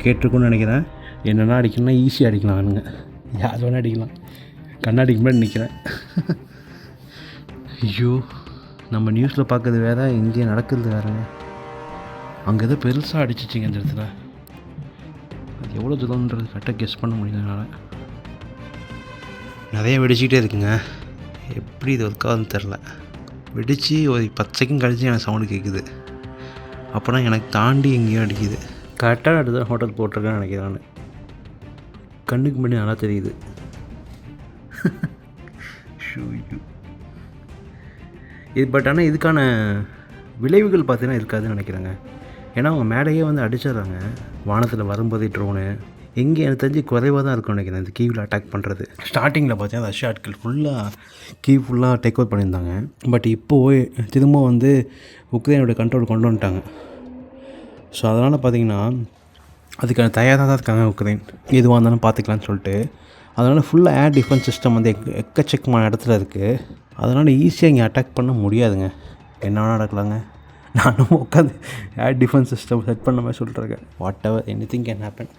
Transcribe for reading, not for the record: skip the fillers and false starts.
கேட்டிருக்குன்னு நினைக்கிறேன். என்னென்னா அடிக்கணும்னா ஈஸியாக அடிக்கலாம் அவனுங்க, யார் வேணால் அடிக்கலாம். கண்ணாடிக்கு முன்னாடி நிற்கிறேன். ஐயோ, நம்ம நியூஸில் பார்க்குறது வேறு, இங்கே நடக்கிறது வேறுங்க. அங்கே எதோ பெருசாக அடிச்சிச்சிங்க இந்த இடத்துல. அது எவ்வளோ தூரம்ன்றது கரெக்டாக கெஸ் பண்ண முடியல என்னால். நிறைய வெடிச்சிக்கிட்டே இருக்குங்க. எப்படி இது ஒர்க் ஆகுதுன்னு தெரில. வெடித்து ஒரு 10 செகண்ட் கழிச்சு எனக்கு சவுண்டு கேட்குது. அப்போனா எனக்கு தாண்டி எங்கேயும் அடிக்குது. கரெக்டான இடத்துல ஹோட்டல் போட்டிருக்கேன்னு நினைக்கிறேன் நான். கண்ணுக்கு முன்னாடி நல்லா தெரியுது. இது ஆனால் இதுக்கான விளைவுகள் பார்த்தீங்கன்னா இருக்காதுன்னு நினைக்கிறேங்க. ஏன்னா அவங்க மேலேயே வந்து அடிச்சிடுறாங்க வானத்தில் வரும்போதே ட்ரோனு. எங்கே எனக்கு தெரிஞ்சு குறைவாக தான் இருக்கும்னு நினைக்கிறேன் இந்த கீவில் அட்டாக் பண்ணுறது. ஸ்டார்டிங்கில் பார்த்தீங்கன்னா ரஷ்யா ஆட்கள் ஃபுல்லாக டேக் ஓவர் பண்ணியிருந்தாங்க. பட் இப்போது திரும்ப வந்து உக்ரைனோட கண்ட்ரோல் கொண்டு வந்துட்டாங்க. ஸோ அதனால் பார்த்திங்கன்னா அதுக்கான தயாராக தான் இருக்காங்க உக்ரைன். எதுவாக இருந்தாலும் பார்த்துக்கலான்னு சொல்லிட்டு. அதனால் ஃபுல்லாக ஏர் டிஃபென்ஸ் சிஸ்டம் வந்து எக்கச்சக்கமான இடத்துல இருக்குது. அதனால் ஈஸியாக இங்கே அட்டாக் பண்ண முடியாதுங்க. என்ன வேணால் நடக்கலாங்க. நானும் உட்காந்து ஏர் டிஃபென்ஸ் சிஸ்டம் செட் பண்ண மாதிரி சொல்லிட்டுருக்கேன். Whatever, anything can happen.